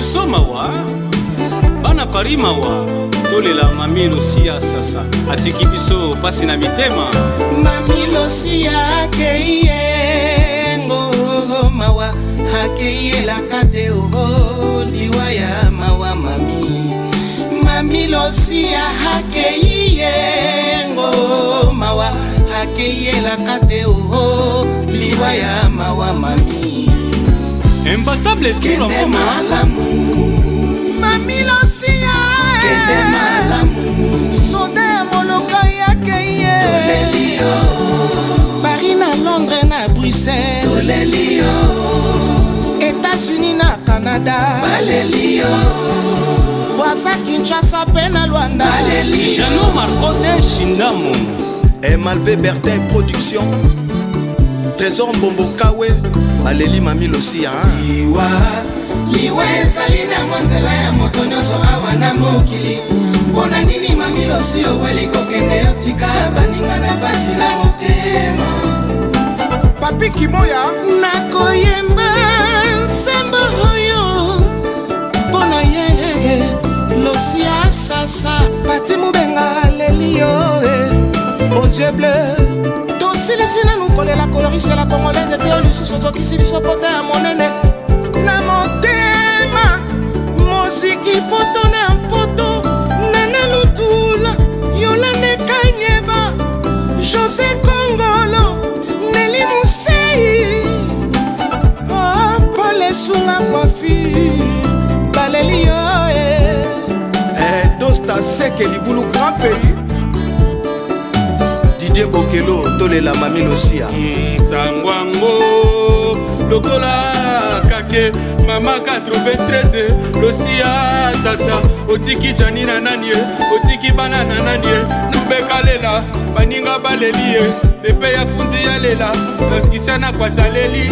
biso mawa bana Paris mawa tolela Mami Lucia sasa atiki biso pasi na mitema Mami Lucia keiyengo mawa hakeyelaka te liwa ya mawa Mami Lucia hakeiyengo mawa hakeyelaka te liwa ya mawa mami imbattable tour kende malamu Mami Lucia kende malamu soda ya moloka yake ye tolelio Paris na Londres na Bruxelles tolelio États-Unis na Canada balelio Bwaza Kinshasa pe na Luanda balelio Jeannot Marcotte Shindamo Malvé Bertin Production Trésor Mbombo Kawe baleli Mami Lucia liwa ezali na mwanzela ya moto nyonso awa na mokili mpona nini Mami Lucia oweli kokende yo tika baninga na basi na motema Papi Kimoya nakoyemba nsembo oyo mpona ye Lucia sasa pati mubenga aleli yo oje bleu tosilisi nanu kolela kolorisi la congolaise ete yo lisusu ozokisi biso pota ya monene na motema moziki poto na mpoto nana lutula Yolande Kanyeba José Kongolo Nelly Musei Paul Sunga Coiffure baleli yo Dosta Seke Libulu Grand Pays Didier Bokelo tolela Mami Lucia Sangwango lokola kake mama 93 Lucia sasa otiki janina nanie otiki banana nanie nubekalela baninga balelie pepe ya kunzi ya lela naskisana kwa saleli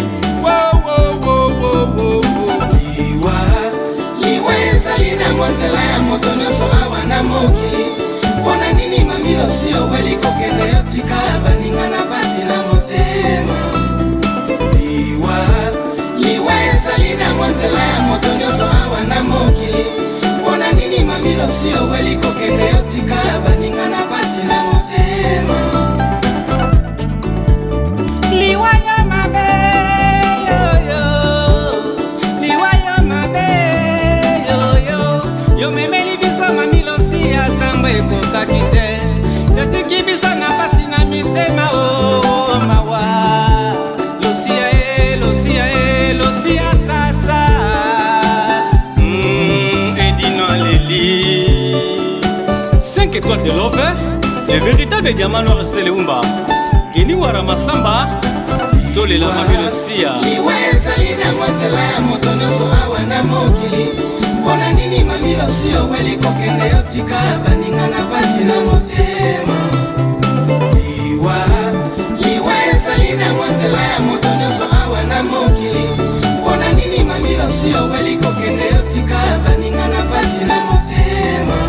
liwa ezali na mwanzela ya moto nyonso awa na mokili mpona nini Mami Lucia oweli kokende yo tika baninga na basi na motema liwa ezali na mwanzela ya moto nyonso awa na mokili mpona nini Mami Lucia oweli kokende yo tika baninga na basi na motema liwa ya mabe yoyo liwa ya mabe yoyo yo memeli biso Mami Lucia ntango ekokaki te yotiki biso na basi na mitema o mawa Lucia sasa Edina Leli 5 étoiles de love le véritable diamant noir Seleumba Geni Wara Masamba tolela Mami Lucia liwa ezali na mwanzela ya moto nyonso awa na mokili mpona nini Mami Lucia oweli kokende yo tika baninga na basi na motema liwa ezali na mwanzela ya moto nyonso awa na mokili mpona nini Mami Lucia oweli kokende yo tika baninga na basi na motema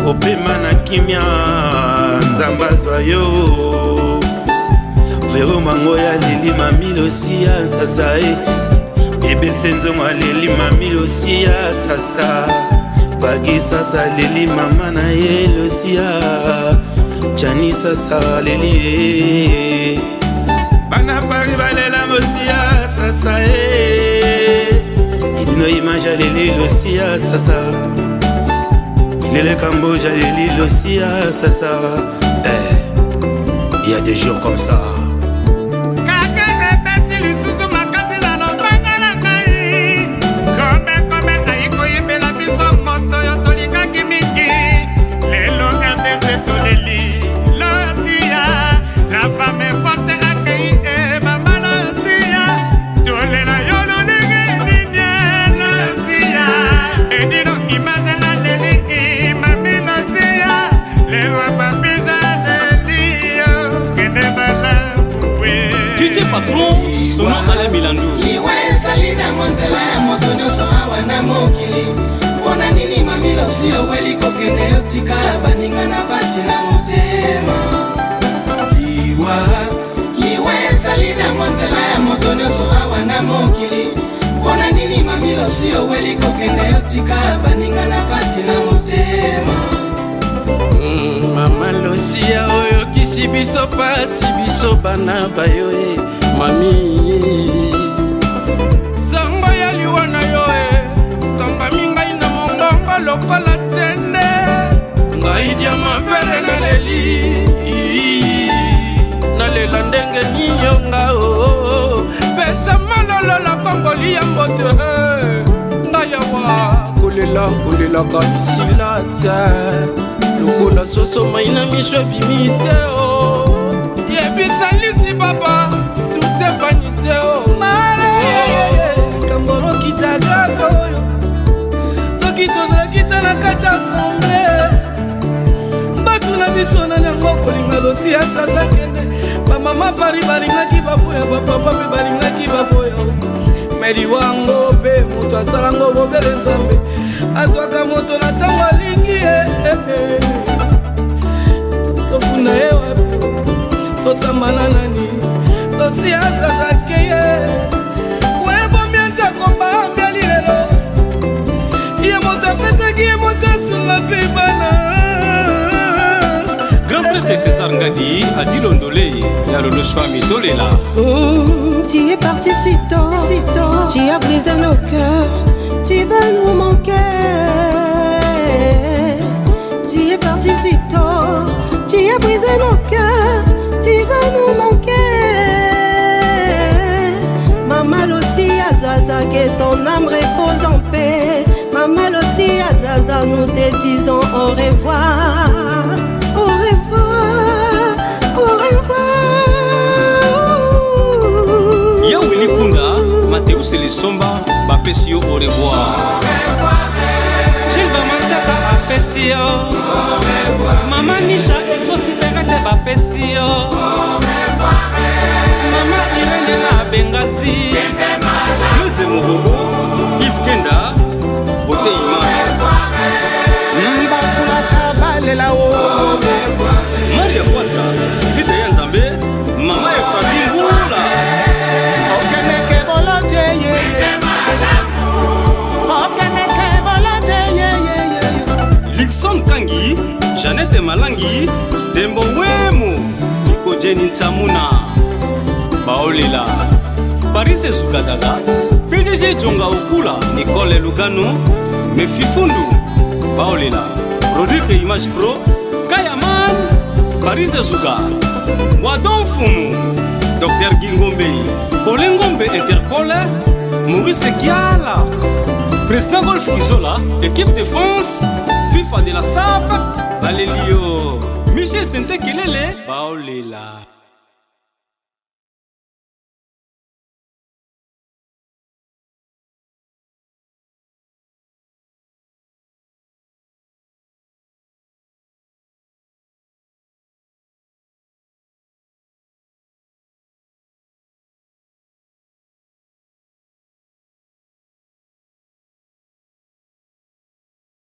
opema na kimia nzambazwa yo vero mango ya leli Mami Lucia sasa bebe senzongo aleli Mami Lucia sasa bagi sasa leli mama na ye Lucia Chani sasa leli bana Paris balela Lucia sasa idino image leli Lucia sasa il est le Cambodge, Leli Losia Sasa. Il y a des jours comme ça. Patron, sono Alain Milandou. Liwa ezali na monzela ya moto nyonso awa na mokili. Mpona nini mamilosi oweli kokende yotika baninga na basi na motema. Liwa ezali na monzela ya moto nyonso awa na mokili. Mpona nini mamilosi oweli kokende yotika baninga na basi na motema. Mama Losia oyo kisi biso pasi biso bana bayo mami sango ya liwa na yo kangami ngai na mongongo lokola tsende ngai diama fere na leli nalela ndenge niyonga pesa malolo la kongoli ya mbote ngai awa kolela kaisila te lokola soso mai na misho bimite yebisalisi papa tute vanite kambolo kitagabe oyo soki tozalaki tala kati asamble bato na biso nani yango kolinga Losia Sasa kende bamama pari balingaki baboya bapapa mpe balingaki baboya me liwango mpe moto asalango bobele nzambe azwaka moto na ntango alingi tofuna ye wapi tosambana nani Losia Sasa keye webomi ata komba ambiali lelo ye moto apesaki ye moto asunga mpe bana. Grand prêtre César Ngadi a dit l'ondolé ya Lolo Chouami Tolela. Tu es parti si tôt, tu as brisé nos cœurs, tu vas nous manquer. Tu es parti si tôt, tu as brisé nos cœurs, tu vas nous manquer. Maman Losia Sasa, que ton âme repose en paix. Maman Losia Sasa, nous te disons au revoir, au revoir, au revoir. Ya Willy Kunda, Mathéus et les Somba, bapesi yo au revoir. Gilles Bamantaka bapesi yo. Mama Nisha Etsosi Perete bapesi yo. Mama Irene na Bengazi. Leze Mugogo, Yves Kenda, Beauté Image. Mbakulaka balela o. Maria Kwata, Vita Yanzambe, Mama Efrazi Mbula. Okeneke bolote ye. Okeneke bolote ye. Lixon Kangi, Jeannette Malangi, Dembo Wemo, Nico Jenny Nsamuna, Baolela, Paris Sukadaga, PDG Jonga Okula, Nicole Lugano, Mefifundu, Baolela, Rodrigue Image Pro, Kayaman, Paris Suga, Wadon Fumu, Dr Gingombe, Polengombe Interpol, Maurice Kiala, Président Golf Kizola, équipe de France, FIFA de la SAP, Balelio, Michel Sente Kelele, Baolela.